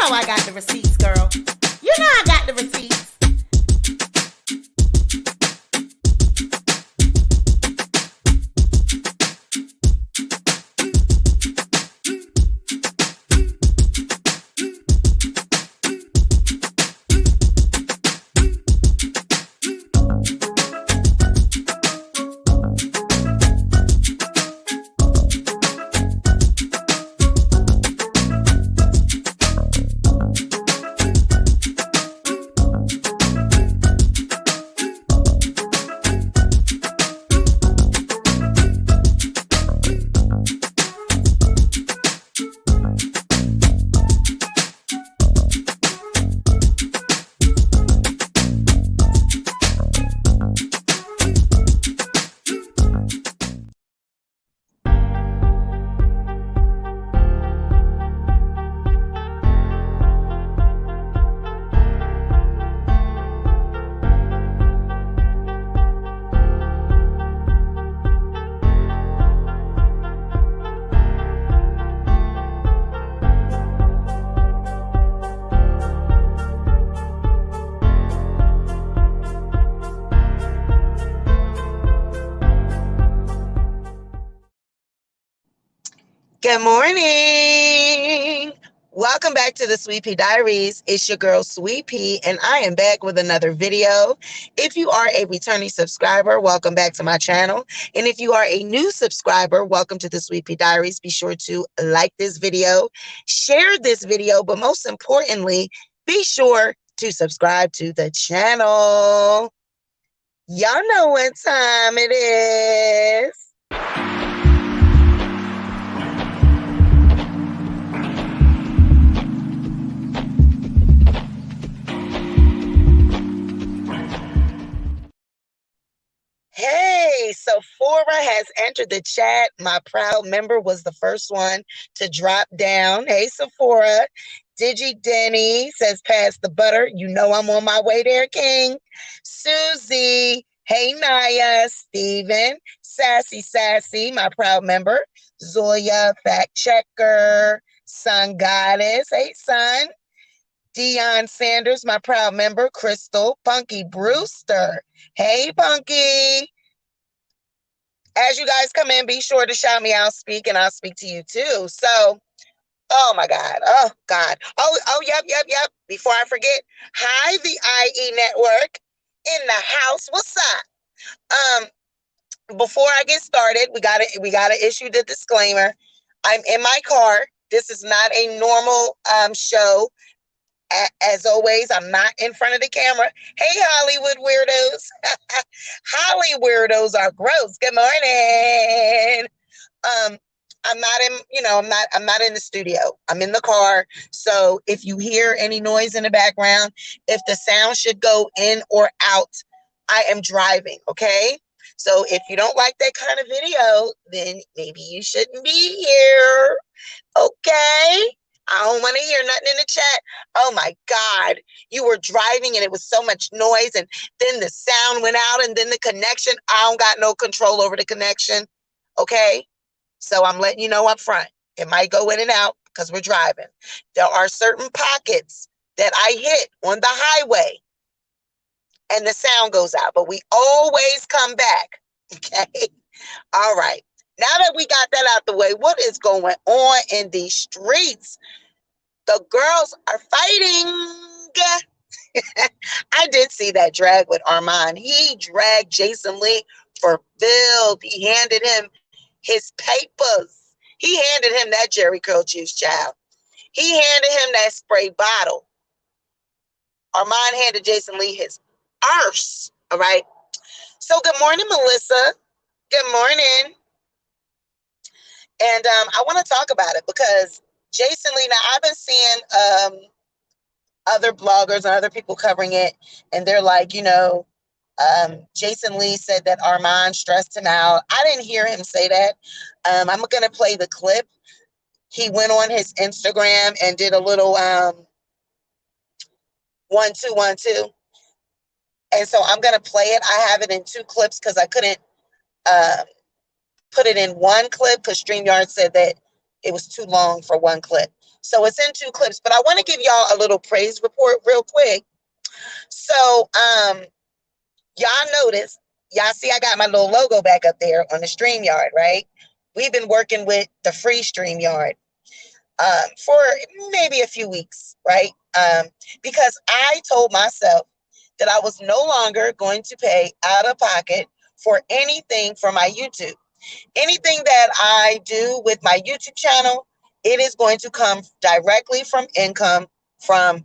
know I got the receipts, girl. You know I got the receipts. Good morning. Welcome back to the Sweet Pea Diaries. It's your girl Sweet Pea, and I am back with another video. If you are a returning subscriber, welcome back to my channel. And if you are a new subscriber, welcome to the Sweet Pea Diaries. Be sure to like this video, share this video, but most importantly, be sure to subscribe to the channel. Y'all know what time it is. Hey, Sephora has entered the chat. My proud member was the first one to drop down. Hey, Sephora. Digi Denny says, pass the butter. You know I'm on my way there, King. Susie. Hey, Naya. Steven. Sassy, my proud member. Zoya, fact checker. Sun Goddess. Hey, Sun. Dion Sanders, my proud member. Crystal. Punky Brewster. Hey, Punky. As you guys come in, be sure to shout me out, speak, and I'll speak to you too. So, oh my God. Oh God. Oh, yep. Before I forget, hi, the IE Network in the house. What's up? Before I get started, we gotta issue the disclaimer. I'm in my car. This is not a normal show. As always, I'm not in front of the camera. Hey, Hollywood weirdos. Holly weirdos are gross. Good morning. I'm not in the studio. I'm in the car. So if you hear any noise in the background, if the sound should go in or out, I am driving, okay? So if you don't like that kind of video, then maybe you shouldn't be here, okay? I don't want to hear nothing in the chat. Oh my God, you were driving and it was so much noise and then the sound went out and then the connection, I don't got no control over the connection, okay? So I'm letting you know up front. It might go in and out because we're driving. There are certain pockets that I hit on the highway and the sound goes out, but we always come back, okay? All right. Now that we got that out the way, what is going on in these streets? The girls are fighting. I did see that drag with Armon. He dragged Jason Lee for filth. He handed him his papers. He handed him that Jerry Curl juice, child. He handed him that spray bottle. Armon handed Jason Lee his arse. All right. So good morning, Melissa. Good morning. And I want to talk about it because Jason Lee, now I've been seeing other bloggers and other people covering it, and they're like, Jason Lee said that Armon stressed him out. I didn't hear him say that. I'm going to play the clip. He went on his Instagram and did a little 1, 2, 1, 2. And so I'm going to play it. I have it in 2 clips because I couldn't put it in 1 clip because StreamYard said that It was too long for one clip. So it's in two clips, but I want to give y'all a little praise report real quick. So y'all notice, y'all see I got my little logo back up there on the StreamYard, right? We've been working with the free StreamYard for maybe a few weeks, right? Because I told myself that I was no longer going to pay out of pocket for anything for my YouTube. Anything that I do with my YouTube channel, it is going to come directly from income from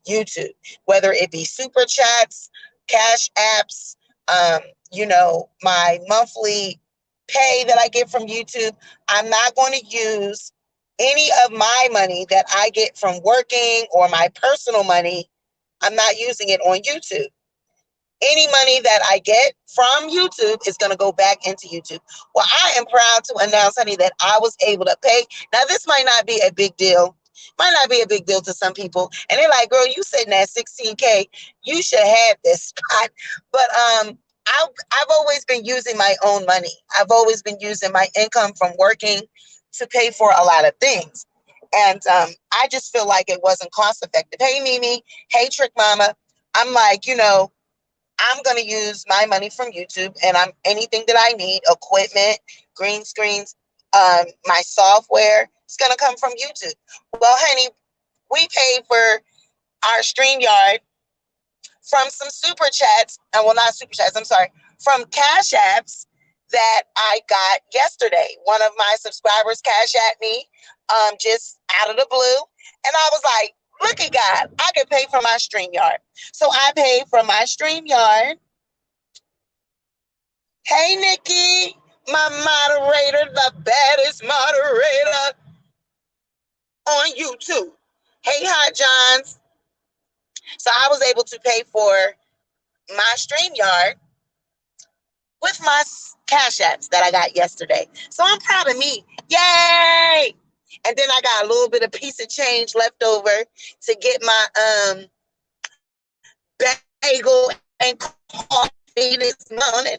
YouTube, whether it be super chats, cash apps, my monthly pay that I get from YouTube. I'm not going to use any of my money that I get from working or my personal money. I'm not using it on YouTube. Any money that I get from YouTube is going to go back into YouTube. Well, I am proud to announce, honey, that I was able to pay. Now, this might not be a big deal. Might not be a big deal to some people. And they're like, girl, you sitting at 16K. You should have this spot. But I've always been using my own money. I've always been using my income from working to pay for a lot of things. And I just feel like it wasn't cost effective. Hey, Mimi. Hey, Trick Mama. I'm like, I'm going to use my money from YouTube, and anything that I need, equipment, green screens, my software, it's going to come from YouTube. Well, honey, we paid for our StreamYard from some super chats, and well, not super chats, I'm sorry, from cash apps that I got yesterday. One of my subscribers cash at me just out of the blue, and I was like, look at God, I can pay for my StreamYard. So I paid for my StreamYard. Hey, Nikki, my moderator, the baddest moderator on YouTube. Hey, Hot Johns. So I was able to pay for my StreamYard with my cash apps that I got yesterday. So I'm proud of me. Yay! And then I got a little bit of piece of change left over to get my bagel and coffee this morning.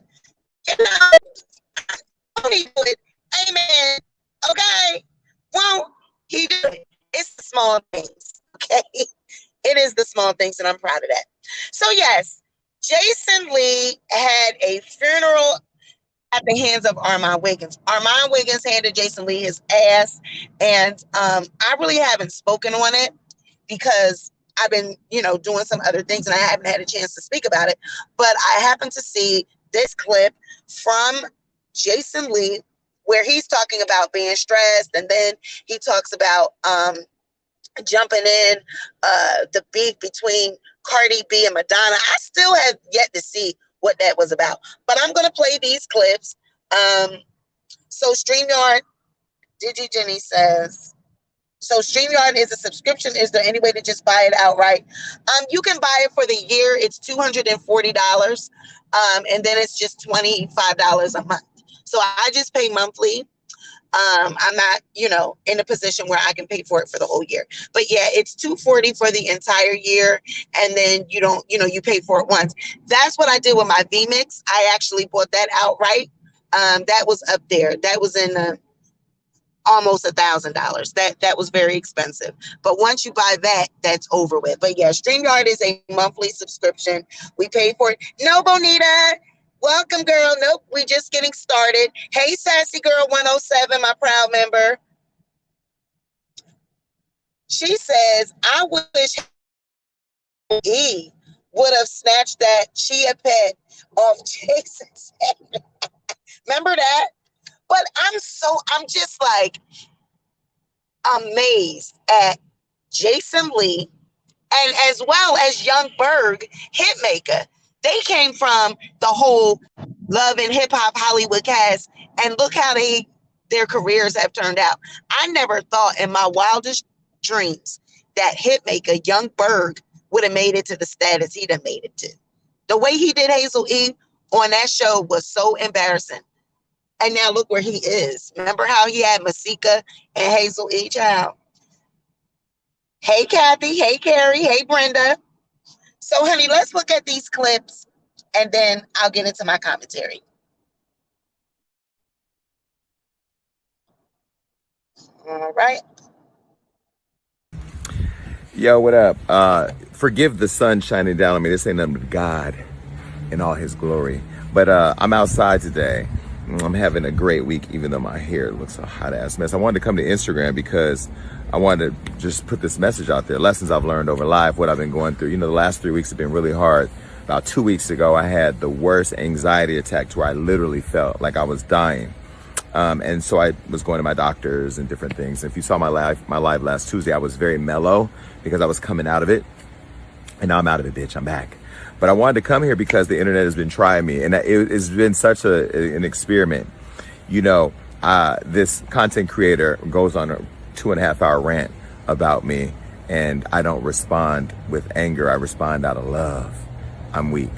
Won't he do it? Amen. Okay. Won't he do it? It's the small things. Okay. It is the small things, and I'm proud of that. So, yes, Jason Lee had a funeral at the hands of Armon Wiggins. Armon Wiggins handed Jason Lee his ass, and I really haven't spoken on it because I've been, doing some other things, and I haven't had a chance to speak about it. But I happened to see this clip from Jason Lee where he's talking about being stressed, and then he talks about jumping in the beef between Cardi B and Madonna. I still have yet to see what that was about, but I'm going to play these clips. So StreamYard, Digi Jenny says, so StreamYard is a subscription. Is there any way to just buy it outright? You can buy it for the year. It's $240. And then it's just $25 a month. So I just pay monthly. I'm not, in a position where I can pay for it for the whole year. But yeah, it's $240 for the entire year. And then you don't, you pay for it once. That's what I did with my VMix. I actually bought that outright. That was up there. That was in almost $1,000. That was very expensive. But once you buy that, that's over with. But yeah, StreamYard is a monthly subscription. We pay for it. No, Bonita. Welcome, girl. Nope, we just getting started. Hey, Sassy Girl 107, my proud member. She says, I wish he would have snatched that chia pet off Jason's head. Remember that? But I'm just like amazed at Jason Lee and as well as Young Berg, Hitmaker. They came from the whole Love and Hip Hop Hollywood cast, and look how their careers have turned out. I never thought in my wildest dreams that Hitmaker, Young Berg, would have made it to the status he done made it to. The way he did Hazel E on that show was so embarrassing. And now look where he is. Remember how he had Masika and Hazel E, child? Hey, Kathy. Hey, Carrie. Hey, Brenda. So, honey, let's look at these clips, and then I'll get into my commentary. All right. Yo, what up? Forgive the sun shining down on me. This ain't nothing but God in all his glory. But I'm outside today. I'm having a great week, even though my hair looks a hot ass mess. I wanted to come to Instagram because I wanted to just put this message out there. Lessons I've learned over life, what I've been going through. You know, the last 3 weeks have been really hard. About 2 weeks ago, I had the worst anxiety attack to where I literally felt like I was dying. And so I was going to my doctors and different things. If you saw my live last Tuesday, I was very mellow because I was coming out of it. And now I'm out of it, bitch. I'm back. But I wanted to come here because the internet has been trying me. And it's been such an experiment. You know, this content creator goes on a 2.5 hour rant about me. And I don't respond with anger. I respond out of love. I'm weak.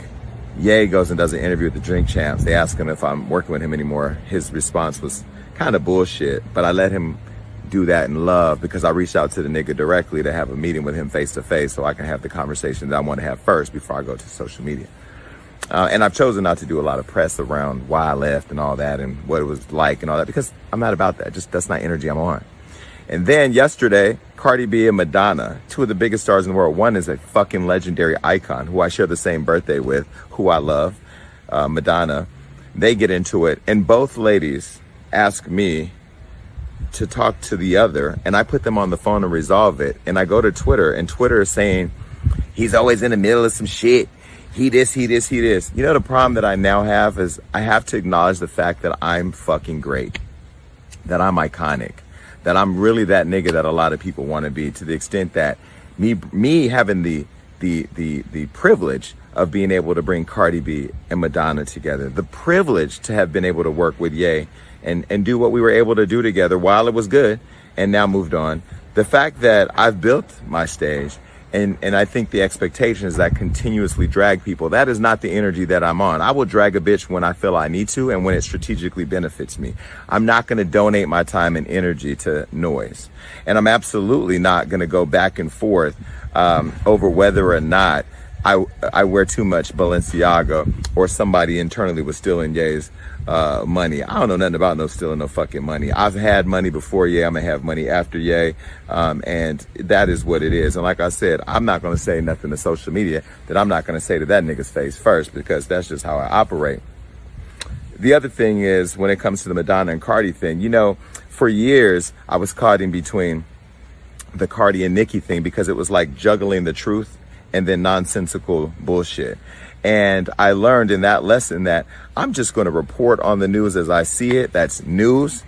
Ye goes and does an interview with the Drink Champs. They ask him if I'm working with him anymore. His response was kind of bullshit, but I let him do that in love because I reached out to the nigga directly to have a meeting with him face to face so I can have the conversation that I want to have first before I go to social media. And I've chosen not to do a lot of press around why I left and all that and what it was like and all that because I'm not about that. Just that's not energy I'm on. And then yesterday, Cardi B and Madonna, two of the biggest stars in the world. One is a fucking legendary icon who I share the same birthday with, who I love, Madonna. They get into it. And both ladies ask me to talk to the other. And I put them on the phone and resolve it. And I go to Twitter and Twitter is saying, he's always in the middle of some shit. He this. You know, the problem that I now have is I have to acknowledge the fact that I'm fucking great, that I'm iconic, that I'm really that nigga that a lot of people want to be, to the extent that me having the privilege of being able to bring Cardi B and Madonna together, the privilege to have been able to work with Ye and do what we were able to do together while it was good and now moved on. The fact that I've built my stage and I think the expectation is that I continuously drag people. That is not the energy that I'm on. I will drag a bitch when I feel I need to and when it strategically benefits me. I'm not going to donate my time and energy to noise. And I'm absolutely not going to go back and forth over whether or not I wear too much Balenciaga or somebody internally was stealing Ye's money. I don't know nothing about no stealing no fucking money. I've had money before Ye. I'm gonna have money after Ye. And that is what it is. And like I said, I'm not gonna say nothing to social media that I'm not gonna say to that nigga's face first, because that's just how I operate. The other thing is, when it comes to the Madonna and Cardi thing, you know, for years I was caught in between the Cardi and Nicki thing because it was like juggling the truth and then nonsensical bullshit. And I learned in that lesson that I'm just going to report on the news as I see it. That's news.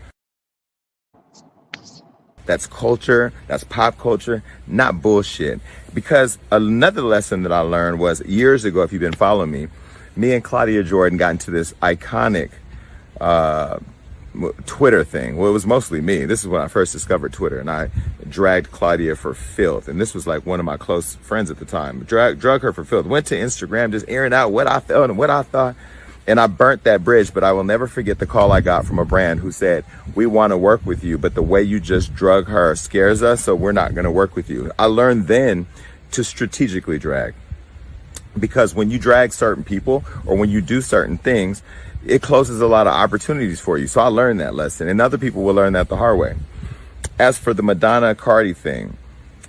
That's culture. That's pop culture, not bullshit. Because another lesson that I learned was years ago, if you've been following me and Claudia Jordan got into this iconic Twitter thing. Well, it was mostly me. This is when I first discovered Twitter, and I dragged Claudia for filth. And this was like one of my close friends at the time. Drug her for filth. Went to Instagram just airing out what I felt and what I thought. And I burnt that bridge, but I will never forget the call I got from a brand who said, we want to work with you, but the way you just drug her scares us, so we're not going to work with you. I learned then to strategically drag. Because when you drag certain people or when you do certain things, it closes a lot of opportunities for you. So I learned that lesson, and other people will learn that the hard way. As for the Madonna Cardi thing,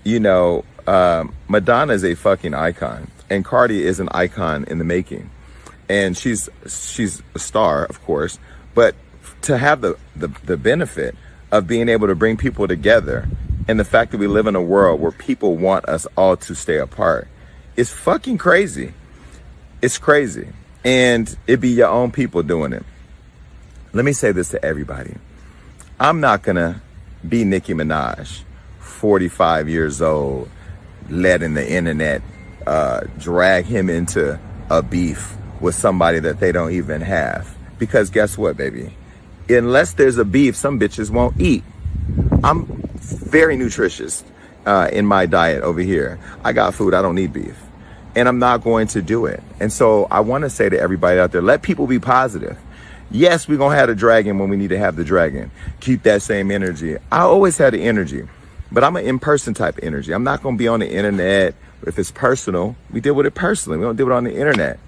you know, Madonna is a fucking icon, and Cardi is an icon in the making. And she's a star, of course, but to have the benefit of being able to bring people together, and the fact that we live in a world where people want us all to stay apart, is fucking crazy. It's crazy. And it be your own people doing it. Let me say this to everybody. I'm not gonna be Nicki Minaj, 45 years old, letting the internet drag him into a beef with somebody that they don't even have. Because guess what, baby? Unless there's a beef, some bitches won't eat. I'm very nutritious in my diet over here. I got food, I don't need beef. And I'm not going to do it. And so I want to say to everybody out there, let people be positive. Yes, we're going to have the dragon when we need to have the dragon. Keep that same energy. I always had the energy, but I'm an in-person type of energy. I'm not going to be on the internet. If it's personal, we deal with it personally. We don't deal with it on the internet.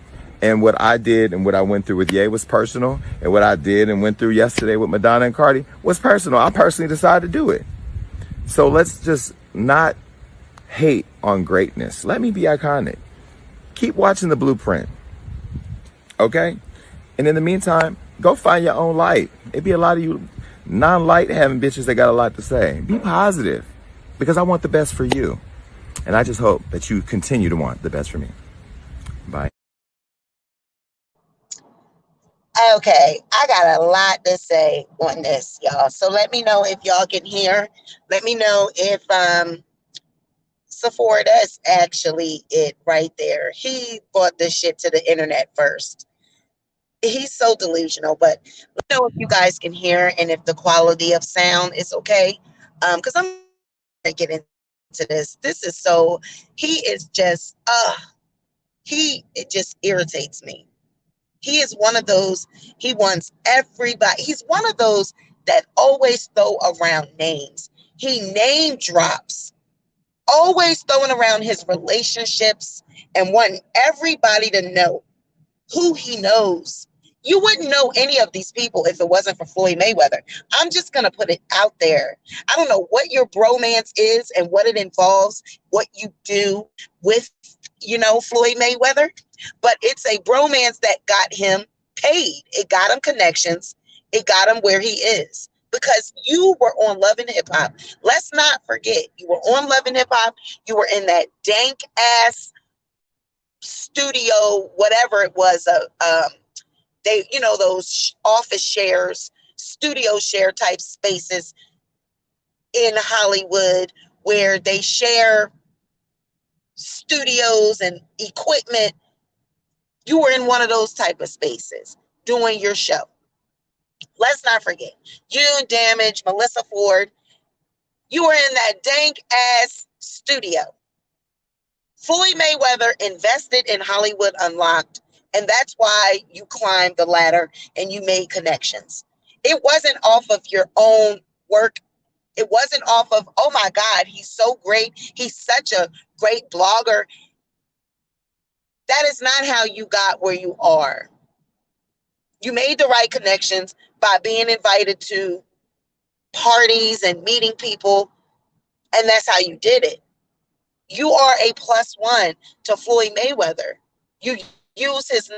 And what I did and what I went through with Ye was personal. And what I did and went through yesterday with Madonna and Cardi was personal. I personally decided to do it. So let's just not hate on greatness. Let me be iconic. Keep watching the blueprint. Okay? And in the meantime, go find your own light. It be a lot of you non-light having bitches that got a lot to say. Be positive, because I want the best for you. And I just hope that you continue to want the best for me. Bye. Okay, I got a lot to say on this, y'all. So let me know if y'all can hear. Let me know if Sephora, that's actually it right there. He brought this shit to the internet first. He's so delusional, but let me know if you guys can hear and if the quality of sound is okay. Because I'm gonna get into this. This is so, he is just it just irritates me. He is one of those, he wants everybody, he's one of those that always throw around names. He name drops, always throwing around his relationships and wanting everybody to know who he knows. You wouldn't know any of these people if it wasn't for Floyd Mayweather. I'm just going to put it out there. I don't know what your bromance is and what it involves, what you do with, Floyd Mayweather, but it's a bromance that got him paid. It got him connections. It got him where he is because you were on Love and Hip Hop. Let's not forget, you were on Love and Hip Hop. You were in that dank ass studio, whatever it was, they, those office shares, studio share type spaces in Hollywood where they share studios and equipment. You were in one of those type of spaces doing your show. Let's not forget, you, Damage, Melissa Ford, you were in that dank ass studio. Floyd Mayweather invested in Hollywood Unlocked, and that's why you climbed the ladder and you made connections. It wasn't off of your own work. It wasn't off of, oh my God, he's so great. He's such a great blogger. That is not how you got where you are. You made the right connections by being invited to parties and meeting people, and that's how you did it. You are a +1 to Floyd Mayweather. You use his.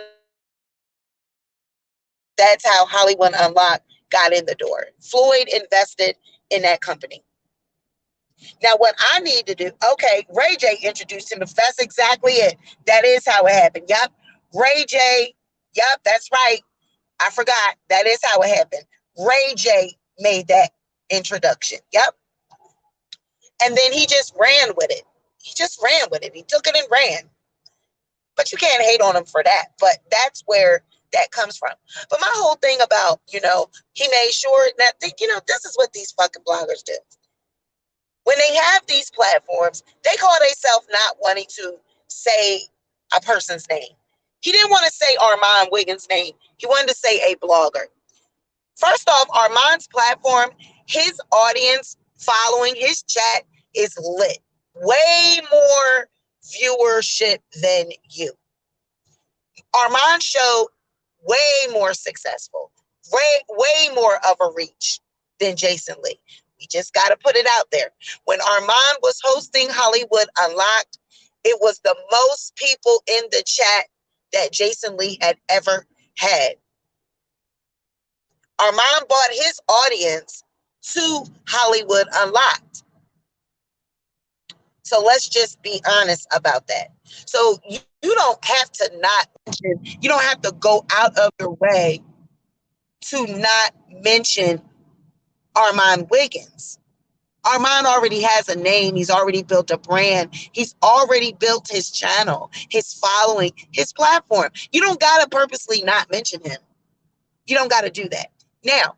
That's how Hollywood Unlocked got in the door. Floyd invested in that company. Now, what I need to do, okay, Ray J introduced him. That's exactly it. That is how it happened. Yep. Ray J. Yep, that's right. I forgot. That is how it happened. Ray J made that introduction. Yep. And then he just ran with it. He just ran with it. He took it and ran. But you can't hate on him for that. But that's where that comes from. But my whole thing about, he made sure that, this is what these fucking bloggers do. When they have these platforms, they call themselves not wanting to say a person's name. He didn't want to say Armon Wiggins' name. He wanted to say a blogger. First off, Armon's platform, his audience following his chat is lit. Way more viewership than you. Armon's show, way more successful. Way more of a reach than Jason Lee. We just got to put it out there. When Armon was hosting Hollywood Unlocked, it was the most people in the chat that Jason Lee had ever had. Armon brought his audience to Hollywood Unlocked. So let's just be honest about that. So you don't have to not mention, you don't have to go out of your way to not mention Armon Wiggins. Armon already has a name. He's already built a brand. He's already built his channel, his following, his platform. You don't got to purposely not mention him. You don't got to do that. Now,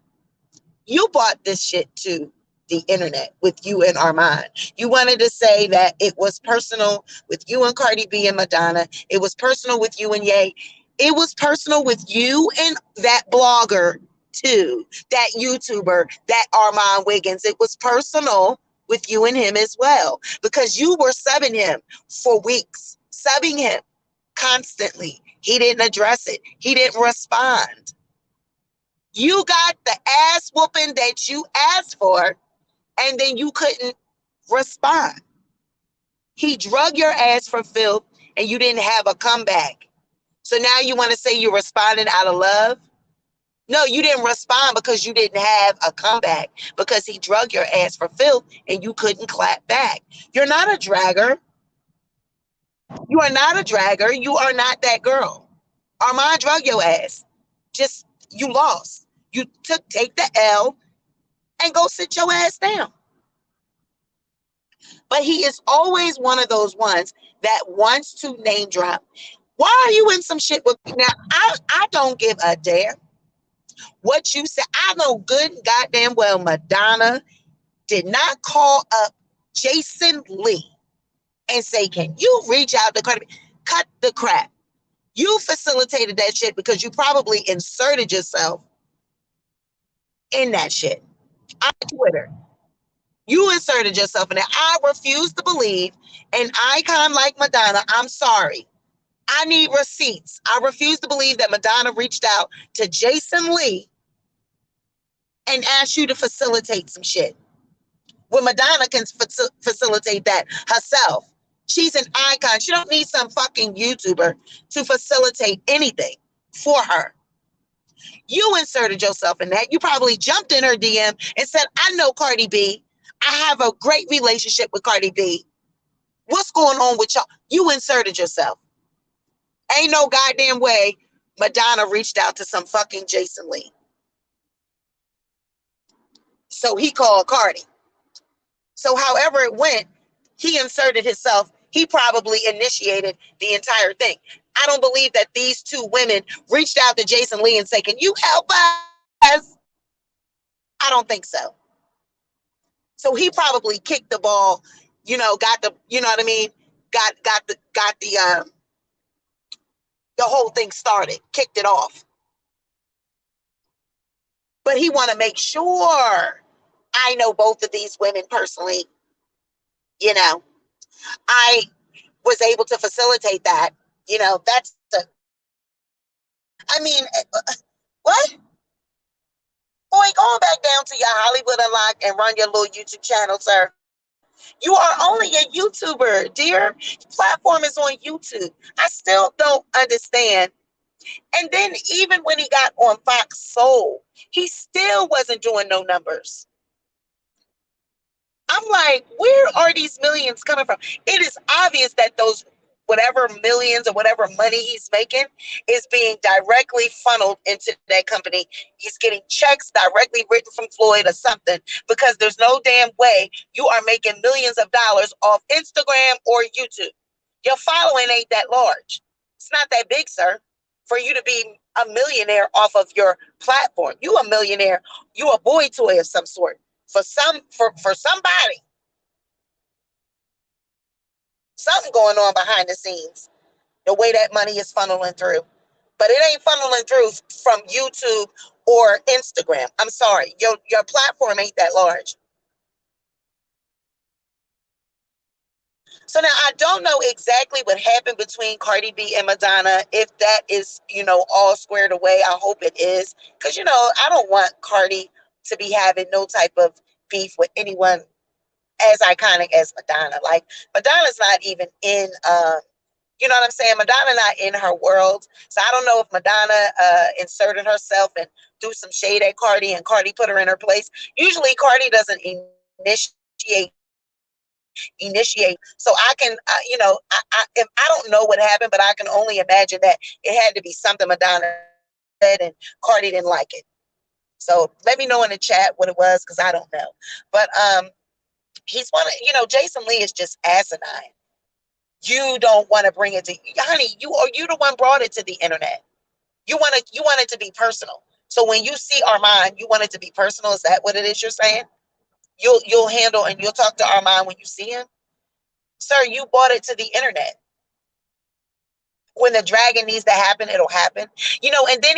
you brought this shit to the internet with you and Armon. You wanted to say that it was personal with you and Cardi B and Madonna. It was personal with you and Ye. It was personal with you and that blogger too, that YouTuber, that Armon Wiggins. It was personal with you and him as well, because you were subbing him for weeks, subbing him. constantly. He didn't address it. He didn't respond. You got the ass whooping that you asked for, and then you couldn't respond. He drug your ass for filth, and you didn't have a comeback. So now you want to say you're responding out of love? No, you didn't respond because you didn't have a comeback, because he drug your ass for filth and you couldn't clap back. You're not a dragger. You are not a dragger. You are not that girl. Armon drug your ass. Just, you lost. You take the L and go sit your ass down. But he is always one of those ones that wants to name drop. Why are you in some shit with me? Now, I don't give a damn what you say. I know good and goddamn well Madonna did not call up Jason Lee and say, can you reach out to Cardi? Cut the crap. You facilitated that shit because you probably inserted yourself in that shit on Twitter. You inserted yourself in it. I refuse to believe an icon like Madonna. I'm sorry. I need receipts. I refuse to believe that Madonna reached out to Jason Lee and asked you to facilitate some shit. When Madonna can facilitate that herself. She's an icon. She don't need some fucking YouTuber to facilitate anything for her. You inserted yourself in that. You probably jumped in her DM and said, I know Cardi B. I have a great relationship with Cardi B. What's going on with y'all? You inserted yourself. Ain't no goddamn way Madonna reached out to some fucking Jason Lee. So he called Cardi. So however it went, he inserted himself. He probably initiated the entire thing. I don't believe that these two women reached out to Jason Lee and say, can you help us? I don't think so. So he probably kicked the ball, got the, you know what I mean? Got the whole thing started, kicked it off. But he want to make sure I know both of these women personally. I was able to facilitate that. That's what? Boy, going back down to your Hollywood Unlocked and run your little YouTube channel, sir. You are only a YouTuber, dear. Platform is on YouTube. I still don't understand. And then even when he got on Fox Soul, he still wasn't doing no numbers. I'm like, where are these millions coming from? It is obvious that those whatever millions or whatever money he's making is being directly funneled into that company. He's getting checks directly written from Floyd or something, because there's no damn way you are making millions of dollars off Instagram or YouTube. Your following ain't that large. It's not that big, sir, for you to be a millionaire off of your platform. You a millionaire. You a boy toy of some sort. For somebody. Something going on behind the scenes, the way that money is funneling through. But it ain't funneling through from YouTube or Instagram. I'm sorry. Your platform ain't that large. So now I don't know exactly what happened between Cardi B and Madonna. If that is, all squared away, I hope it is. Because, I don't want Cardi to be having no type of beef with anyone as iconic as Madonna. Like, Madonna's not even in, you know what I'm saying? Madonna not in her world. So I don't know if Madonna inserted herself and threw some shade at Cardi and Cardi put her in her place. Usually Cardi doesn't initiate. So I can, I don't know what happened, but I can only imagine that it had to be something Madonna said and Cardi didn't like it. So let me know in the chat what it was, because I don't know. But he's one of, Jason Lee is just asinine. You don't want to bring it to, honey, you the one brought it to the internet. You want it to be personal. So when you see Armon, you want it to be personal. Is that what it is you're saying? You'll handle and you'll talk to Armon when you see him? Sir, you brought it to the internet. When the dragon needs to happen, it'll happen. And then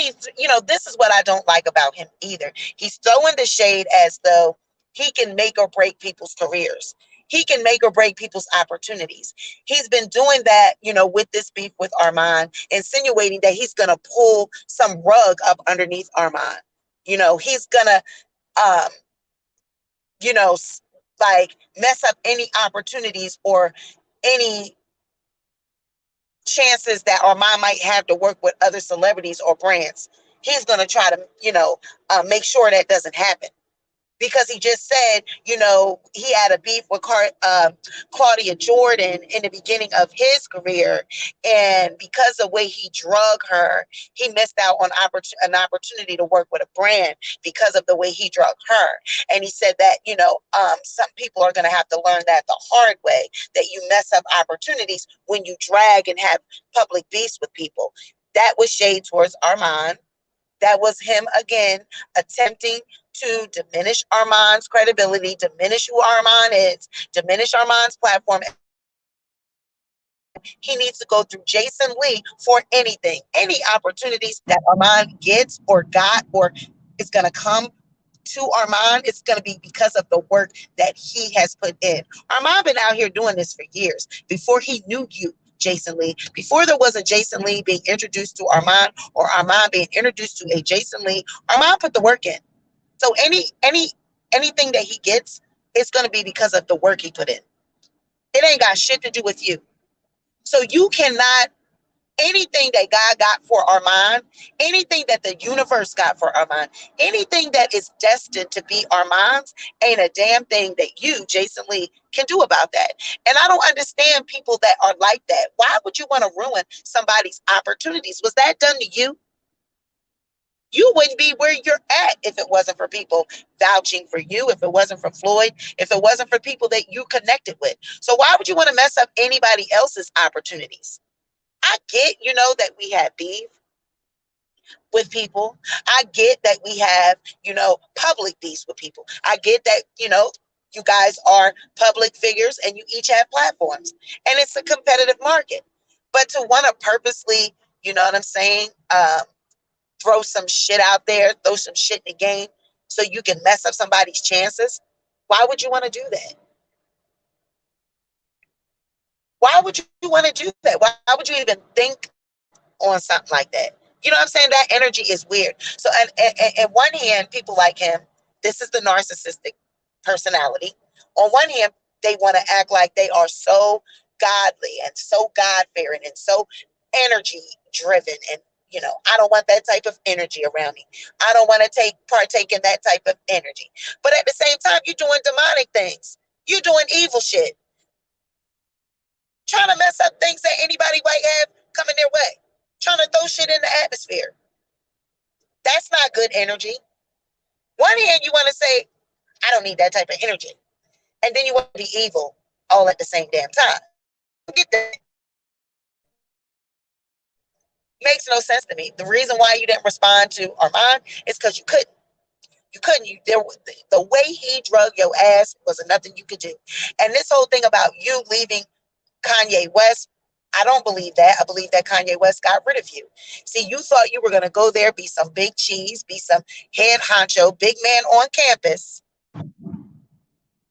this is what I don't like about him either. He's throwing the shade as though he can make or break people's careers. He can make or break people's opportunities. He's been doing that, with this beef with Armon, insinuating that he's going to pull some rug up underneath Armon. He's going to, um, like mess up any opportunities or any chances that Armon might have to work with other celebrities or brands. He's going to try to, make sure that doesn't happen. Because he just said, he had a beef with Claudia Jordan in the beginning of his career. And because of the way he drug her, he missed out on an opportunity to work with a brand because of the way he drug her. And he said that, some people are going to have to learn that the hard way, that you mess up opportunities when you drag and have public beefs with people. That was shade towards Armon. That was him, again, attempting to diminish Armon's credibility, diminish who Armon is, diminish Armon's platform. He needs to go through Jason Lee for anything. Any opportunities that Armon gets or got or is going to come to Armon, it's going to be because of the work that he has put in. Armon been out here doing this for years. Before he knew you, Jason Lee, before there was a Jason Lee being introduced to Armon or Armon being introduced to a Jason Lee, Armon put the work in. So anything that he gets, it's going to be because of the work he put in. It ain't got shit to do with you. So you cannot, anything that God got for Armon, anything that the universe got for Armon, anything that is destined to be Armon's, ain't a damn thing that you, Jason Lee, can do about that. And I don't understand people that are like that. Why would you want to ruin somebody's opportunities? Was that done to you? You wouldn't be where you're at if it wasn't for people vouching for you, if it wasn't for Floyd, if it wasn't for people that you connected with. So why would you want to mess up anybody else's opportunities? I get, that we have beef with people. I get that we have, public beefs with people. I get that, you guys are public figures and you each have platforms. And it's a competitive market. But to want to purposely, you know what I'm saying, throw some shit out there, throw some shit in the game so you can mess up somebody's chances. Why would you want to do that? Why would you want to do that? Why would you even think on something like that? You know what I'm saying? That energy is weird. So on one hand, people like him, this is the narcissistic personality. On one hand, they want to act like they are so godly and so God-fearing and so energy driven. And, I don't want that type of energy around me. I don't want to partake in that type of energy. But at the same time, you're doing demonic things. You're doing evil shit. Trying to mess up things that anybody might have coming their way. Trying to throw shit in the atmosphere. That's not good energy. One hand, you want to say, I don't need that type of energy. And then you want to be evil all at the same damn time. Get that. Makes no sense to me. The reason why you didn't respond to Armon is because you couldn't. You couldn't. The way he drug your ass was nothing you could do. And this whole thing about you leaving Kanye West, I don't believe that. I believe that Kanye West got rid of you. See, you thought you were going to go there, be some big cheese, be some head honcho, big man on campus.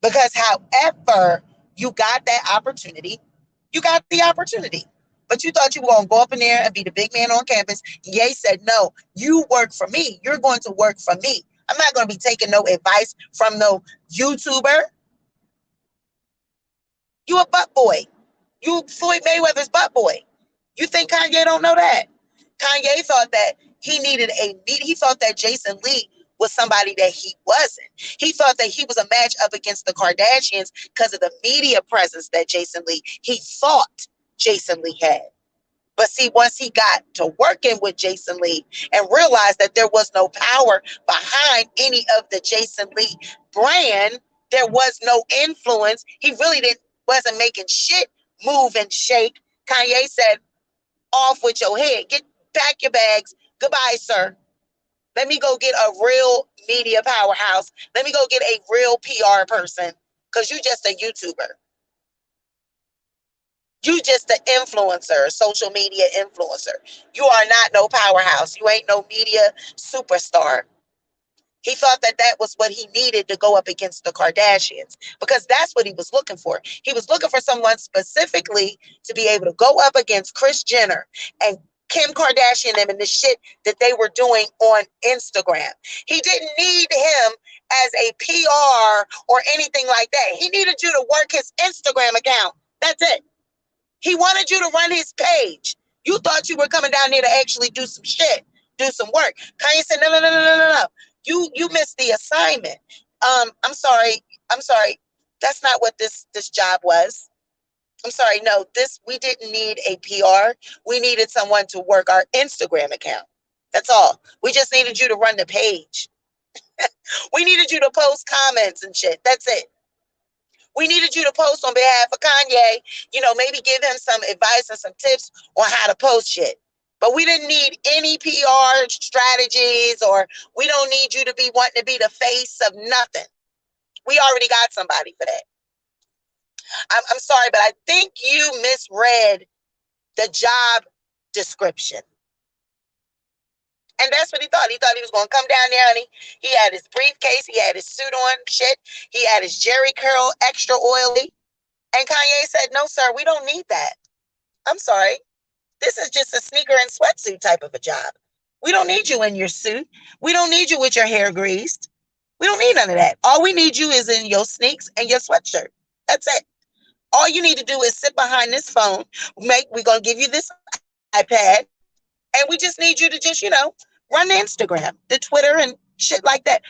Because however you got that opportunity, you got the opportunity. But you thought you were going to go up in there and be the big man on campus. Ye said, no, you work for me. You're going to work for me. I'm not going to be taking no advice from no YouTuber. You a butt boy. You Floyd Mayweather's butt boy. You think Kanye don't know that? Kanye thought that he thought that Jason Lee was somebody that he wasn't. He thought that he was a match up against the Kardashians because of the media presence that he thought Jason Lee had. But see, once he got to working with Jason Lee and realized that there was no power behind any of the Jason Lee brand, there was no influence. He really wasn't making shit move and shake. Kanye said, off with your head. Pack your bags. Goodbye, sir. Let me go get a real media powerhouse. Let me go get a real PR person because you just a YouTuber. You just an influencer, social media influencer. You are not no powerhouse. You ain't no media superstar. He thought that that was what he needed to go up against the Kardashians because that's what he was looking for. He was looking for someone specifically to be able to go up against Kris Jenner and Kim Kardashian and the shit that they were doing on Instagram. He didn't need him as a PR or anything like that. He needed you to work his Instagram account. That's it. He wanted you to run his page. You thought you were coming down there to actually do some shit, do some work. Kanye said, no, no, no, no, no, no, no. You missed the assignment. I'm sorry. I'm sorry. That's not what this job was. I'm sorry. No, we didn't need a PR. We needed someone to work our Instagram account. That's all. We just needed you to run the page. We needed you to post comments and shit. That's it. We needed you to post on behalf of Kanye, maybe give him some advice and some tips on how to post shit. But we didn't need any PR strategies, or we don't need you to be wanting to be the face of nothing. We already got somebody for that. I'm sorry, but I think you misread the job description. And that's what he thought. He thought he was going to come down there, honey. He had his briefcase. He had his suit on, shit. He had his Jerry curl, extra oily. And Kanye said, no, sir, we don't need that. I'm sorry. This is just a sneaker and sweatsuit type of a job. We don't need you in your suit. We don't need you with your hair greased. We don't need none of that. All we need you is in your sneaks and your sweatshirt. That's it. All you need to do is sit behind this phone. We're going to give you this iPad. And we just need you to just, run the Instagram, the Twitter and shit like that.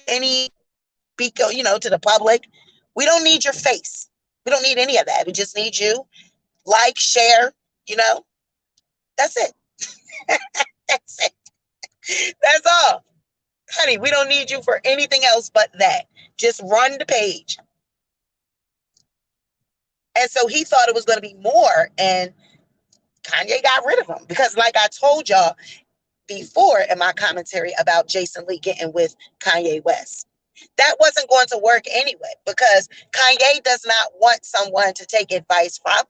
Any beacon, to the public. We don't need your face. We don't need any of that. We just need you. Like, share, That's it. That's it. That's all. Honey, we don't need you for anything else but that. Just run the page. And so he thought it was going to be more, and Kanye got rid of him because, like I told y'all before in my commentary about Jason Lee getting with Kanye West, that wasn't going to work anyway because Kanye does not want someone to take advice from.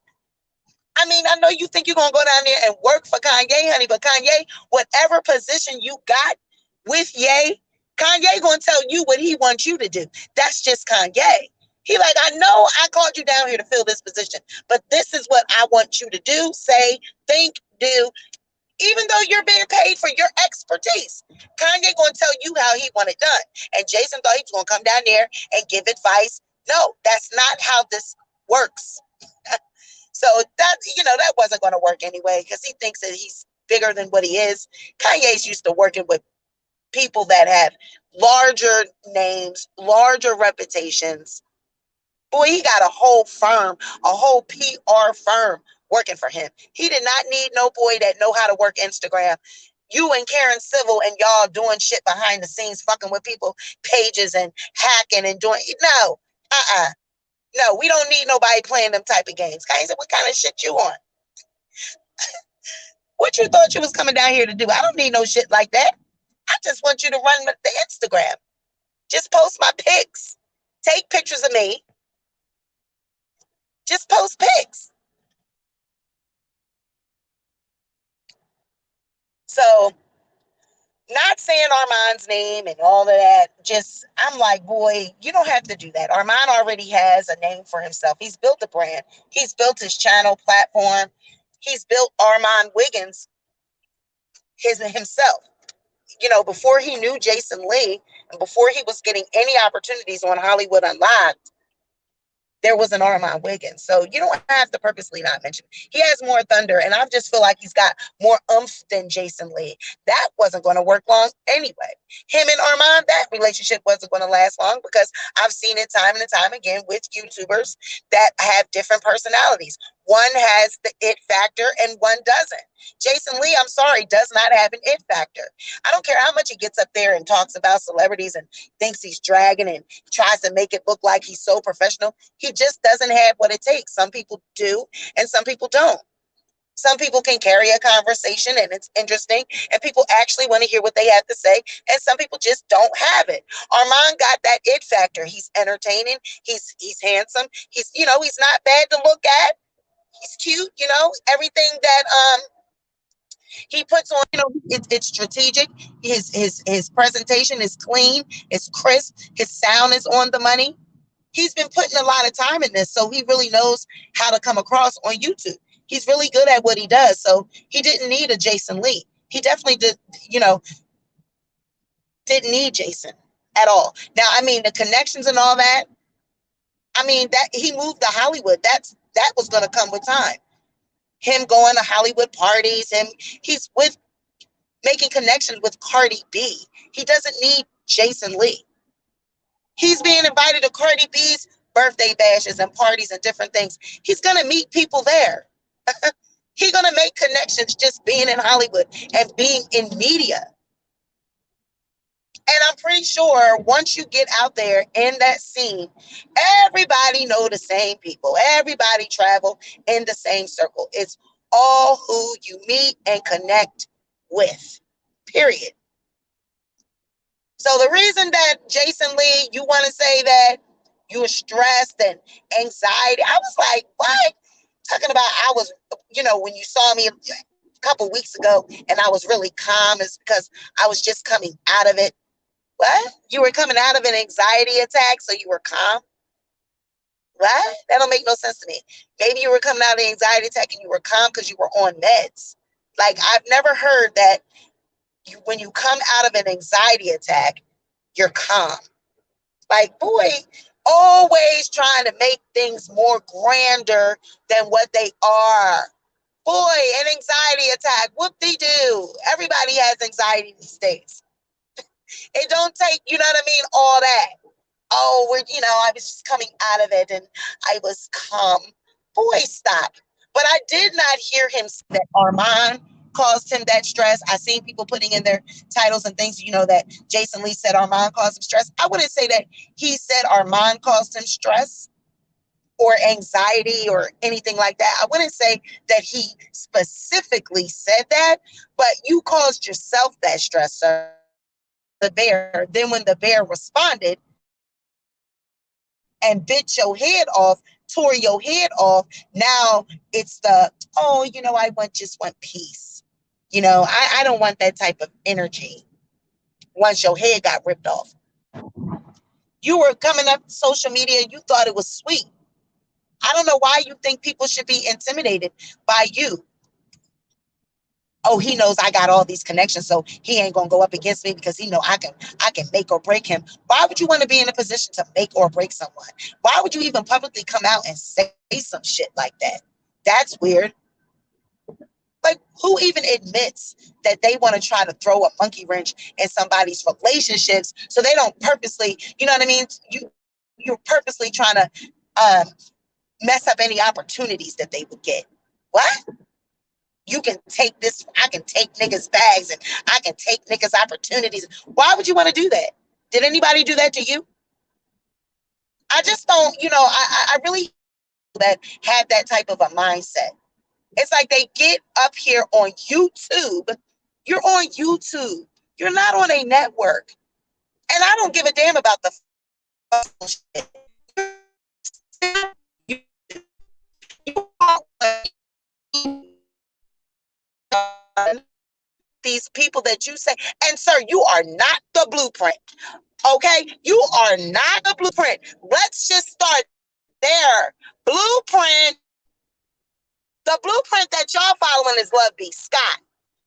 I mean, I know you think you're going to go down there and work for Kanye, honey, but Kanye, whatever position you got with Ye, Kanye going to tell you what he wants you to do. That's just Kanye. He like, I know I called you down here to fill this position, but this is what I want you to do, say, think, do, even though you're being paid for your expertise. Kanye going to tell you how he want it done. And Jason thought he was going to come down there and give advice. No, that's not how this works. So that wasn't going to work anyway because he thinks that he's bigger than what he is. Kanye's used to working with people that have larger names, larger reputations. Boy, he got a whole firm, a whole PR firm working for him. He did not need no boy that know how to work Instagram. You and Karen Civil and y'all doing shit behind the scenes, fucking with people pages and hacking and doing no. No, we don't need nobody playing them type of games. Kanye said, what kind of shit you on? What you thought you was coming down here to do? I don't need no shit like that. I just want you to run the Instagram. Just post my pics. Take pictures of me. Just post pics. So, not saying Armon's name and all of that, I'm like, boy, you don't have to do that. Armon already has a name for himself. He's built a brand. He's built his channel platform. He's built Armon Wiggins himself. Before he knew Jason Lee and before he was getting any opportunities on Hollywood Unlocked, there was an Armon Wiggins. So you don't have to purposely not mention him. He has more thunder, and I just feel like he's got more oomph than Jason Lee. That wasn't going to work long anyway. Him and Armon, that relationship wasn't going to last long because I've seen it time and time again with YouTubers that have different personalities. One has the it factor and one doesn't. Jason Lee, I'm sorry, does not have an it factor. I don't care how much he gets up there and talks about celebrities and thinks he's dragging and tries to make it look like he's so professional. He just doesn't have what it takes. Some people do and some people don't. Some people can carry a conversation and it's interesting and people actually want to hear what they have to say, and some people just don't have it. Armon got that it factor. He's entertaining. He's handsome. He's not bad to look at. He's cute, everything that He puts on, it's strategic. His presentation is clean, it's crisp, his sound is on the money. He's been putting a lot of time in this, so he really knows how to come across on YouTube. He's really good at what he does, so he didn't need a Jason Lee. He definitely didn't need Jason at all. Now, I mean, the connections and all that, I mean, that he moved to Hollywood. That was going to come with time. Him going to Hollywood parties, he's with making connections with Cardi B. He doesn't need Jason Lee. He's being invited to Cardi B's birthday bashes and parties and different things. He's going to meet people there. He's going to make connections just being in Hollywood and being in media. And I'm pretty sure once you get out there in that scene, everybody know the same people. Everybody travel in the same circle. It's all who you meet and connect with, period. So the reason that Jason Lee, you want to say that you were stressed and anxiety, I was like, what? Talking about I was, when you saw me a couple weeks ago and I was really calm, is because I was just coming out of it. What? You were coming out of an anxiety attack, so you were calm? What? That don't make no sense to me. Maybe you were coming out of an anxiety attack and you were calm because you were on meds. Like, I've never heard that when you come out of an anxiety attack, you're calm. Like, boy, always trying to make things more grander than what they are. Boy, an anxiety attack, whoop-de-doo. Everybody has anxiety these days. It don't take, all that. Oh, I was just coming out of it and I was calm. Boy, stop. But I did not hear him say that Armon caused him that stress. I seen people putting in their titles and things, that Jason Lee said Armon caused him stress. I wouldn't say that he said Armon caused him stress or anxiety or anything like that. I wouldn't say that he specifically said that, but you caused yourself that stress, sir. The bear. Then when the bear responded and bit your head off, tore your head off, now it's the, I just want peace. I don't want that type of energy once your head got ripped off. You were coming up social media, you thought it was sweet. I don't know why you think people should be intimidated by you. Oh, he knows I got all these connections, so he ain't gonna go up against me because he know I can make or break him. Why would you want to be in a position to make or break someone? Why would you even publicly come out and say some shit like that? That's weird. Like, who even admits that they want to try to throw a monkey wrench in somebody's relationships so they don't purposely, you know what I mean? You're purposely trying to mess up any opportunities that they would get. What? You can take this, I can take niggas' bags and I can take niggas' opportunities. Why would you want to do that? Did anybody do that to you? I just don't, I really that had that type of a mindset. It's like they get up here on YouTube. You're on YouTube. You're not on a network. And I don't give a damn about the these people that you say, and sir, you are not the blueprint. Okay? You are not the blueprint. Let's just start there. Blueprint. The blueprint that y'all following is Love B. Scott.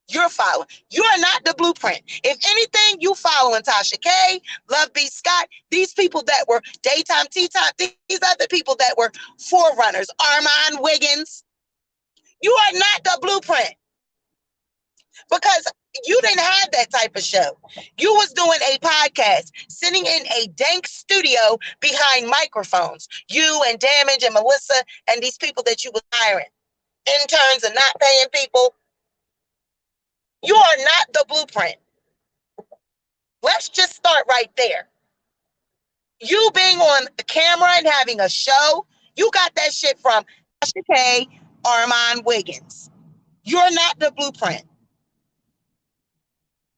You're following. You are not the blueprint. If anything, you following Tasha K, Love B. Scott, these people that were daytime, tea time, these other people that were forerunners, Armon, Wiggins. You are not the blueprint. Because you didn't have that type of show. You was doing a podcast, sitting in a dank studio behind microphones. You and Damage and Melissa and these people that you was hiring. Interns and not paying people. You are not the blueprint. Let's just start right there. You being on the camera and having a show, you got that shit from Tasha K, Armon, Wiggins. You're not the blueprint.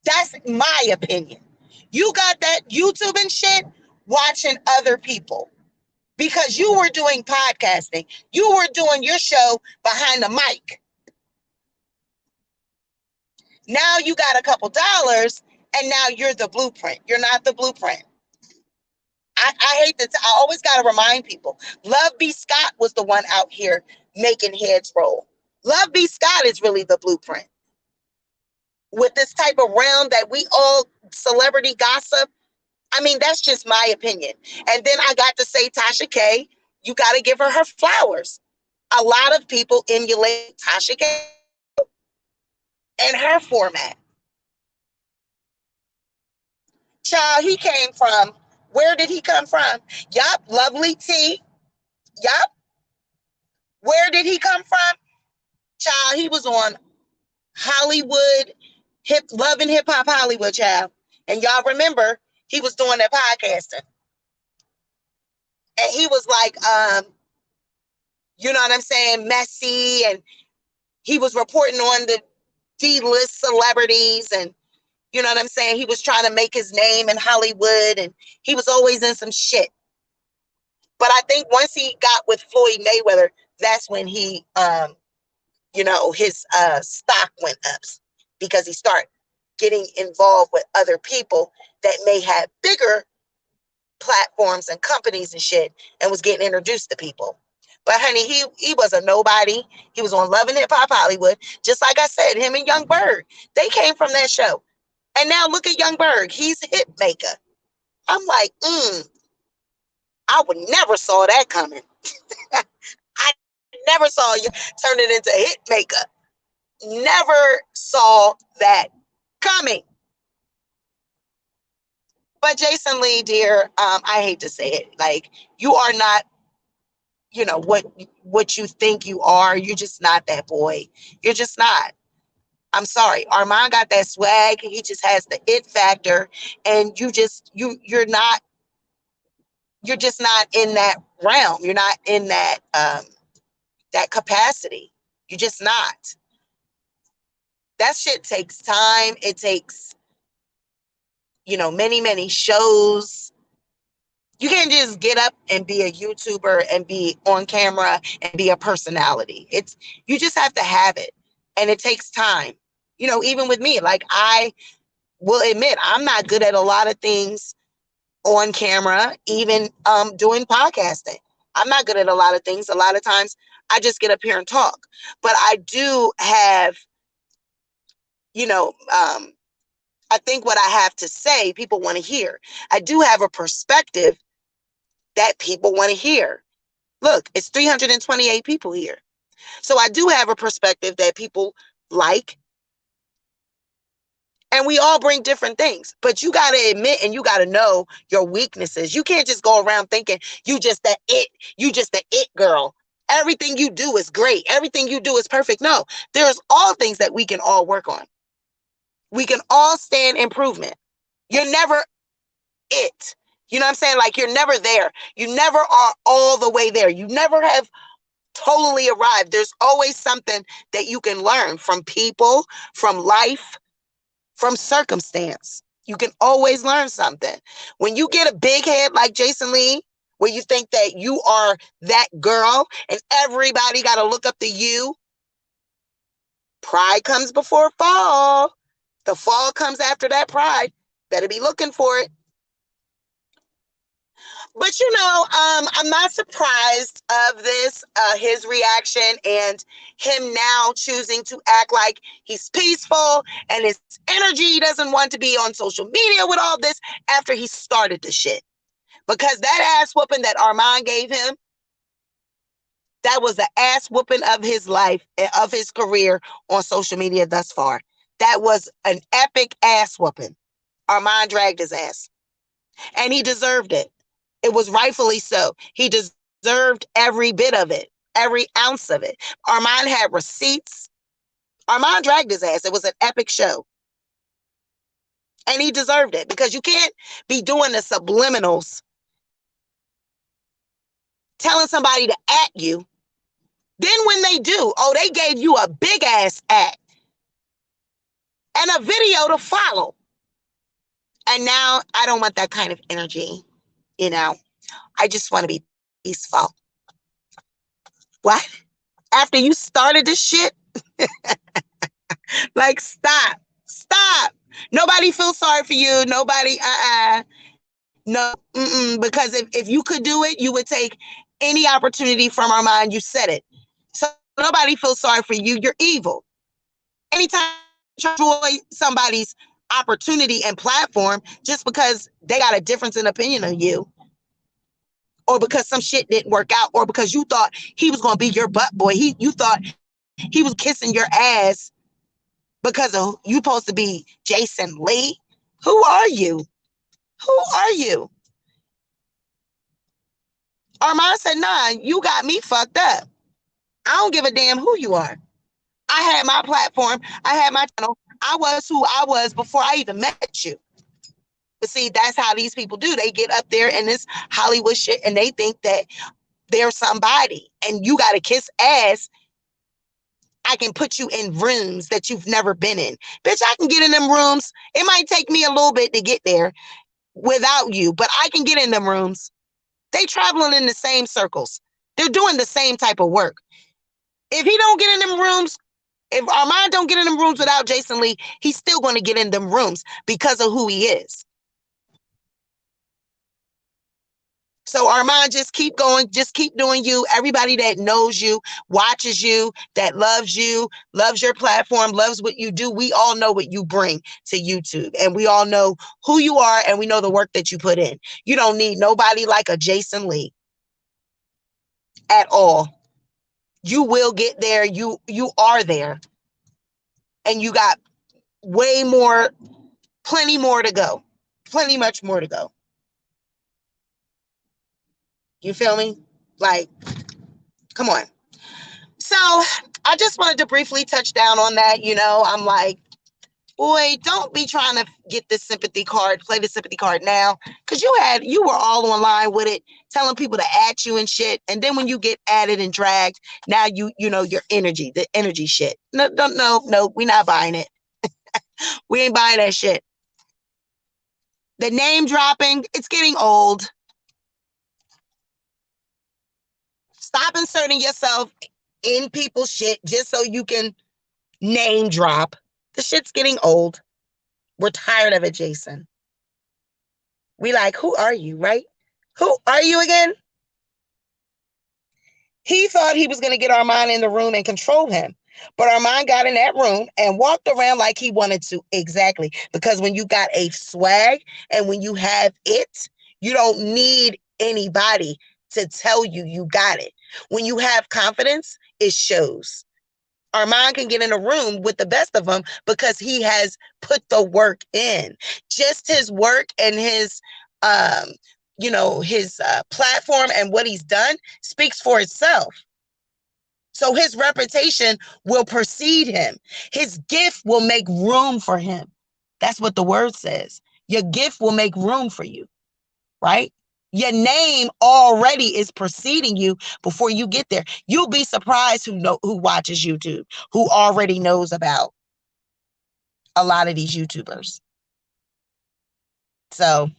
That's my opinion. You got that YouTube and shit watching other people because you were doing podcasting. You were doing your show behind the mic. Now you got a couple dollars, and now you're the blueprint. You're not the blueprint. I hate that. I always got to remind people. Love B. Scott was the one out here making heads roll. Love B. Scott is really the blueprint. With this type of realm that we all celebrity gossip, I mean, that's just my opinion. And then I got to say, Tasha K, you got to give her flowers. A lot of people emulate Tasha K and her format. Child, he came from, where did he come from? Yup, Lovely T. Yup. Where did he come from? Child, he was on Hollywood, Love and Hip Hop Hollywood, child. And y'all remember, he was doing that podcasting. And he was like, you know what I'm saying, messy. And he was reporting on the D-list celebrities. And you know what I'm saying? He was trying to make his name in Hollywood. And he was always in some shit. But I think once he got with Floyd Mayweather, that's when he, you know, his stock went up because he started getting involved with other people that may have bigger platforms and companies and shit and was getting introduced to people. But honey, he was a nobody. He was on Love and Hip Hop Hollywood. Just like I said, him and Young Berg, they came from that show. And now look at Young Berg. He's a hit maker. I'm like, I would never saw that coming. I never saw you turn it into a hit maker. Never saw that coming. But Jason Lee, dear, I hate to say it, like, you are not, you know, what you think you are. You're just not that boy. You're just not. I'm sorry. Armon got that swag. He just has the it factor, and you're just not in that realm. You're not in that that capacity. You're just not. That shit takes time. It takes, you know, many shows. You can't just get up and be a YouTuber and be on camera and be a personality. You just have to have it. And it takes time. You know, even with me, like, I will admit I'm not good at a lot of things on camera, even doing podcasting. I'm not good at a lot of things. A lot of times I just get up here and talk. But I do have, you know, I think what I have to say, people want to hear. I do have a perspective that people want to hear. Look, it's 328 people here. So I do have a perspective that people like. And we all bring different things. But you got to admit and you got to know your weaknesses. You can't just go around thinking you just the it girl. Everything you do is great. Everything you do is perfect. No, there's all things that we can all work on. We can all stand improvement. You're never it. You know what I'm saying? Like, you're never there. You never are all the way there. You never have totally arrived. There's always something that you can learn from people, from life, from circumstance. You can always learn something. When you get a big head like Jason Lee, where you think that you are that girl and everybody got to look up to you, pride comes before fall. The fall comes after that pride. Better be looking for it. But, you know, I'm not surprised of this, his reaction and him now choosing to act like he's peaceful and his energy. He doesn't want to be on social media with all this after he started the shit. Because that ass whooping that Armon gave him, that was the ass whooping of his life, of his career on social media thus far. That was an epic ass whooping. Armon dragged his ass. And he deserved it. It was rightfully so. He deserved every bit of it, every ounce of it. Armon had receipts. Armon dragged his ass. It was an epic show. And he deserved it, because you can't be doing the subliminals, telling somebody to at you. Then when they do, they gave you a big ass at and a video to follow. And now I don't want that kind of energy. You know, I just want to be peaceful. What? After you started this shit? Like, stop. Stop. Nobody feels sorry for you. Nobody, no, because if you could do it, you would take any opportunity from Armon. You said it. So nobody feels sorry for you. You're evil. Anytime you destroy somebody's opportunity and platform just because they got a difference in opinion of you, or because some shit didn't work out, or because you thought he was going to be your butt boy. You thought he was kissing your ass because of you supposed to be Jason Lee. Who are you? Who are you? Armon said, nah, you got me fucked up. I don't give a damn who you are. I had my platform. I had my channel. I was who I was before I even met you. But see, that's how these people do. They get up there in this Hollywood shit and they think that they're somebody and you got to kiss ass. I can put you in rooms that you've never been in. Bitch, I can get in them rooms. It might take me a little bit to get there without you, but I can get in them rooms. They traveling in the same circles. They're doing the same type of work. If he don't get in them rooms, if Armon don't get in them rooms without Jason Lee, he's still going to get in them rooms because of who he is. So Armon, just keep going, just keep doing you. Everybody that knows you, watches you, that loves you, loves your platform, loves what you do. We all know what you bring to YouTube, and we all know who you are, and we know the work that you put in. You don't need nobody like a Jason Lee at all. You will get there. You are there, and you got way more, plenty more to go, plenty much more to go. You feel me? Like, come on. So I just wanted to briefly touch down on that. You know, I'm like, boy, don't be trying to get this sympathy card, play the sympathy card now. Cause you were all online with it, telling people to add you and shit. And then when you get added and dragged, now you know your energy, the energy shit. No, we're not buying it. We ain't buying that shit. The name dropping, it's getting old. Stop inserting yourself in people's shit just so you can name drop. The shit's getting old. We're tired of it, Jason. We like, who are you, right? Who are you again? He thought he was going to get Armon in the room and control him. But Armon got in that room and walked around like he wanted to. Exactly. Because when you got a swag and when you have it, you don't need anybody to tell you you got it. When you have confidence, it shows. Armon can get in a room with the best of them because he has put the work in. Just his work and his, his platform and what he's done speaks for itself. So his reputation will precede him. His gift will make room for him. That's what the word says. Your gift will make room for you, right? Your name already is preceding you before you get there. You'll be surprised who watches YouTube, who already knows about a lot of these YouTubers. So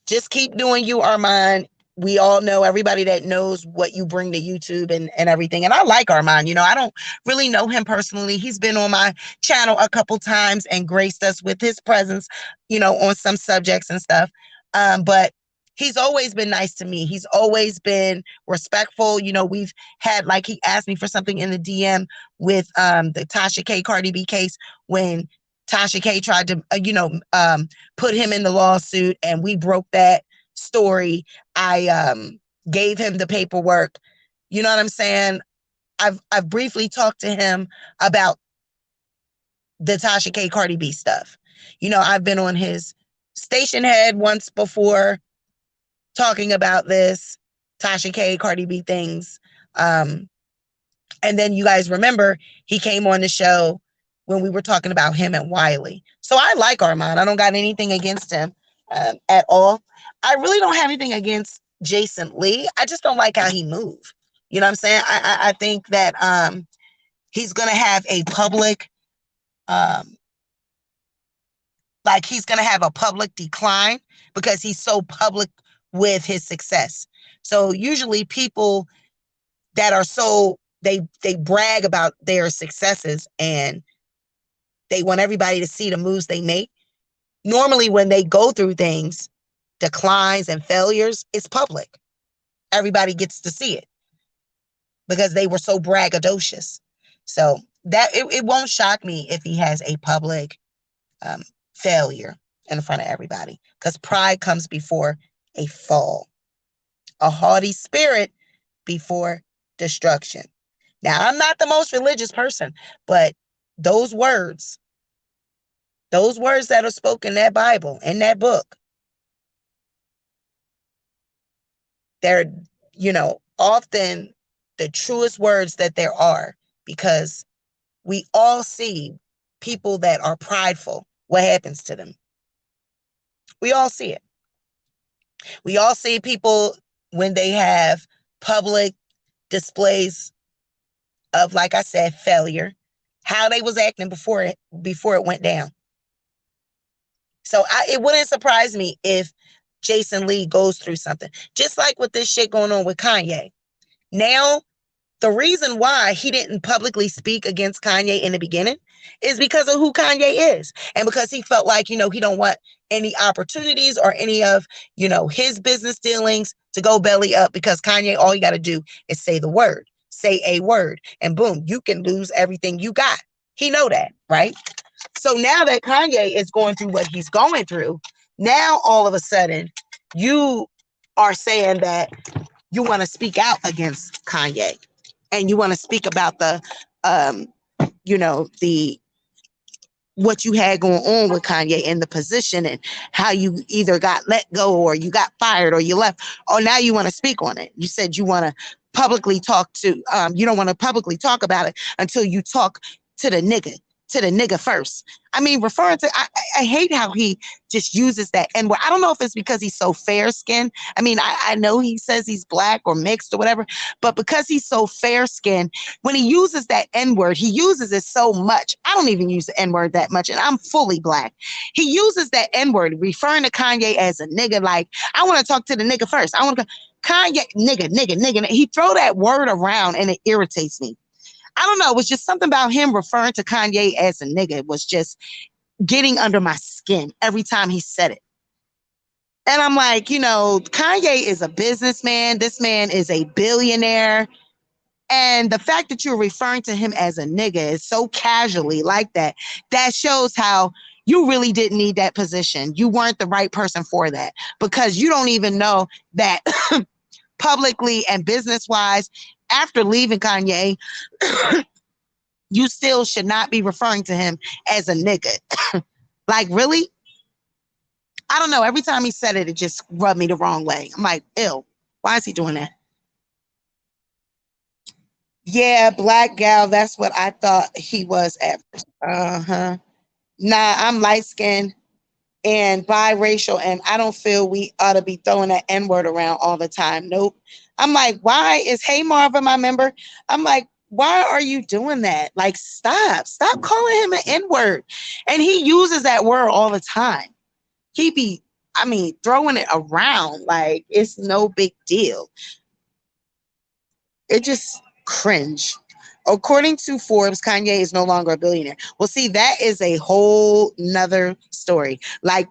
just keep doing you, Armon. We all know, everybody that knows what you bring to YouTube and everything. And I like Armon. You know, I don't really know him personally. He's been on my channel a couple times and graced us with his presence, you know, on some subjects and stuff. But he's always been nice to me. He's always been respectful. You know, we've had, like, he asked me for something in the DM with the Tasha K Cardi B case when Tasha K tried to, put him in the lawsuit, and we broke that story. I gave him the paperwork. You know what I'm saying? I've briefly talked to him about the Tasha K Cardi B stuff. You know, I've been on his station head once before talking about this Tasha K Cardi B things. And then you guys remember he came on the show when we were talking about him and Wiley. So I like Armon. I don't got anything against him at all. I really don't have anything against Jason Lee. I just don't like how he moved. You know what I'm saying? I think that he's going to have a public, he's going to have a public decline because he's so public with his success. So usually people that are so, they brag about their successes and They want everybody to see the moves they make. Normally, when they go through things, declines and failures, it's public. Everybody gets to see it because they were so braggadocious. So that it won't shock me if he has a public failure in front of everybody, because pride comes before a fall, a haughty spirit before destruction. Now, I'm not the most religious person, but those words that are spoken in that Bible, in that book, they're, often the truest words that there are, because we all see people that are prideful. What happens to them? We all see it. We all see people when they have public displays of, like I said, failure, how they was acting before it went down. So it wouldn't surprise me if Jason Lee goes through something, just like with this shit going on with Kanye. Now, the reason why he didn't publicly speak against Kanye in the beginning is because of who Kanye is. And because he felt like, he don't want any opportunities or any of, his business dealings to go belly up, because Kanye, all you got to do is say the word, say a word, and boom, you can lose everything you got. He know that, right? So now that Kanye is going through what he's going through, now all of a sudden you are saying that you want to speak out against Kanye. And you want to speak about the what you had going on with Kanye in the position, and how you either got let go or you got fired or you left. Oh, now you want to speak on it. You said you want to publicly talk to, you don't want to publicly talk about it until you talk to the nigga first. I mean, referring to, I hate how he just uses that N word. I don't know if it's because he's so fair skinned. I mean, I know he says he's black or mixed or whatever, but because he's so fair skinned, when he uses that N word, he uses it so much. I don't even use the N word that much, and I'm fully black. He uses that N word, referring to Kanye as a nigga. Like, I want to talk to the nigga first. I want to Kanye, nigga. He throw that word around and it irritates me. I don't know. It was just something about him referring to Kanye as a nigga. It was just getting under my skin every time he said it. And I'm like, Kanye is a businessman. This man is a billionaire. And the fact that you're referring to him as a nigga is so casually like that, that shows how you really didn't need that position. You weren't the right person for that, because you don't even know that publicly and business-wise, after leaving Kanye, you still should not be referring to him as a nigga. Like, really? I don't know. Every time he said it, it just rubbed me the wrong way. I'm like, ew, why is he doing that? Yeah, black gal, that's what I thought he was at first. Uh-huh. Nah, I'm light-skinned and biracial, and I don't feel we ought to be throwing that N-word around all the time. Nope. I'm like, why is Hey Marvin my member? I'm like, why are you doing that? Like, stop calling him an N-word. And he uses that word all the time. He be, throwing it around like it's no big deal. It just cringe. According to Forbes, Kanye is no longer a billionaire. Well, see, that is a whole nother story. Like,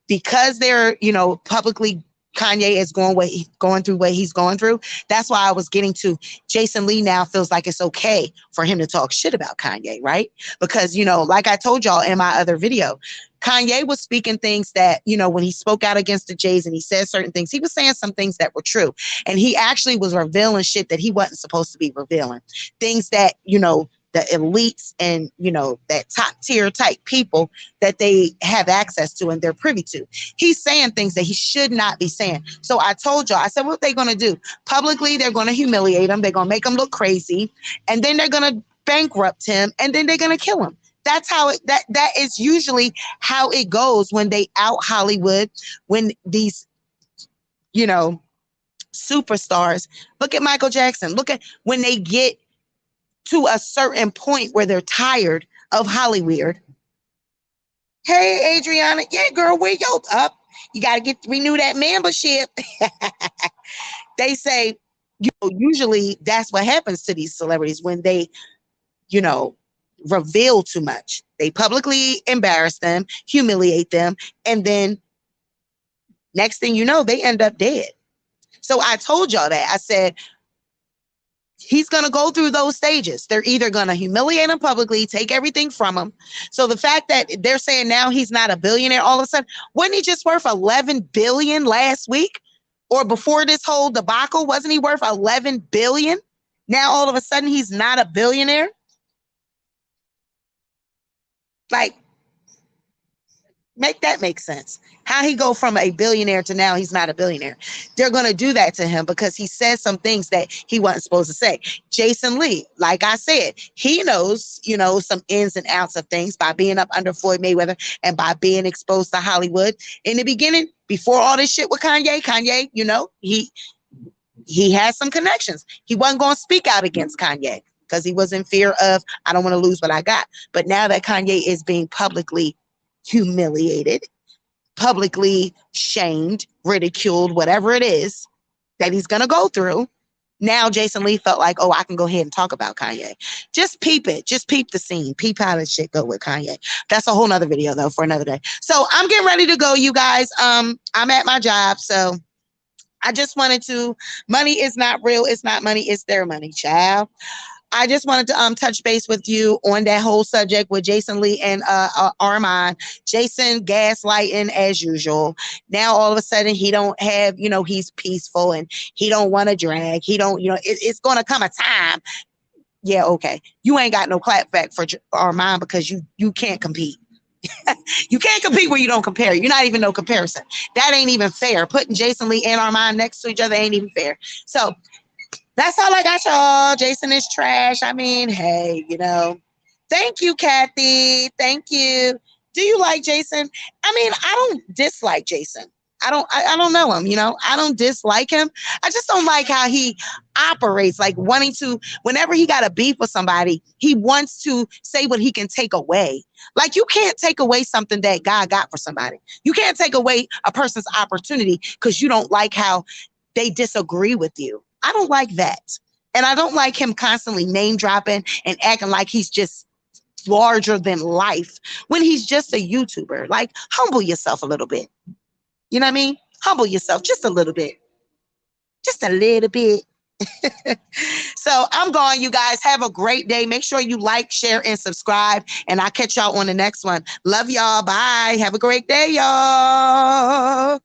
because they're, publicly, Kanye is going through what he's going through. That's why I was getting to Jason Lee now feels like it's okay for him to talk shit about Kanye, right? Because, like I told y'all in my other video, Kanye was speaking things that, when he spoke out against the Jays and he said certain things, he was saying some things that were true. And he actually was revealing shit that he wasn't supposed to be revealing. Things that, the elites and, that top tier type people that they have access to and they're privy to. He's saying things that he should not be saying. So I told y'all, I said, what they going to do? Publicly, they're going to humiliate him. They're going to make him look crazy. And then they're going to bankrupt him. And then they're going to kill him. That's how that is usually how it goes when they out Hollywood, when these, superstars. Look at Michael Jackson. Look at when they get to a certain point where they're tired of Hollywood. Hey, Adriana. Yeah, girl, where you up? You got to renew that membership. They say, usually that's what happens to these celebrities when they, reveal too much. They publicly embarrass them, humiliate them, and then next thing you know, they end up dead. So I told y'all that. I said, he's going to go through those stages. They're either going to humiliate him publicly, take everything from him. So the fact that they're saying now he's not a billionaire all of a sudden, wasn't he just worth 11 billion last week? Or before this whole debacle, wasn't he worth 11 billion? Now all of a sudden he's not a billionaire? Like, make that make sense. How he go from a billionaire to now he's not a billionaire? They're going to do that to him because he said some things that he wasn't supposed to say. Jason Lee, like I said, he knows, some ins and outs of things by being up under Floyd Mayweather and by being exposed to Hollywood. In the beginning, before all this shit with Kanye, he had some connections. He wasn't going to speak out against Kanye because he was in fear of, I don't want to lose what I got. But now that Kanye is being publicly humiliated, publicly shamed, ridiculed, whatever it is that he's going to go through, now Jason Lee felt like, oh, I can go ahead and talk about Kanye. Just peep it. Just peep the scene. Peep how this shit go with Kanye. That's a whole nother video, though, for another day. So I'm getting ready to go, you guys. I'm at my job, so I just wanted to, money is not real. It's not money. It's their money, child. I just wanted to touch base with you on that whole subject with Jason Lee and Armon. Jason gaslighting as usual. Now all of a sudden he don't have, he's peaceful and he don't want to drag. He don't, it's going to come a time. Yeah, okay. You ain't got no clap back for Armon because you can't compete. You can't compete where you don't compare. You're not even no comparison. That ain't even fair. Putting Jason Lee and Armon next to each other ain't even fair. So that's all I got, y'all. Jason is trash. I mean, hey, Thank you, Kathy. Thank you. Do you like Jason? I mean, I don't dislike Jason. I don't know him, I don't dislike him. I just don't like how he operates, like wanting to, whenever he got a beef with somebody, he wants to say what he can take away. Like, you can't take away something that God got for somebody. You can't take away a person's opportunity because you don't like how they disagree with you. I don't like that. And I don't like him constantly name dropping and acting like he's just larger than life when he's just a YouTuber. Like, humble yourself a little bit. You know what I mean? Humble yourself just a little bit. Just a little bit. So I'm going, you guys. Have a great day. Make sure you like, share, and subscribe. And I'll catch y'all on the next one. Love y'all. Bye. Have a great day, y'all.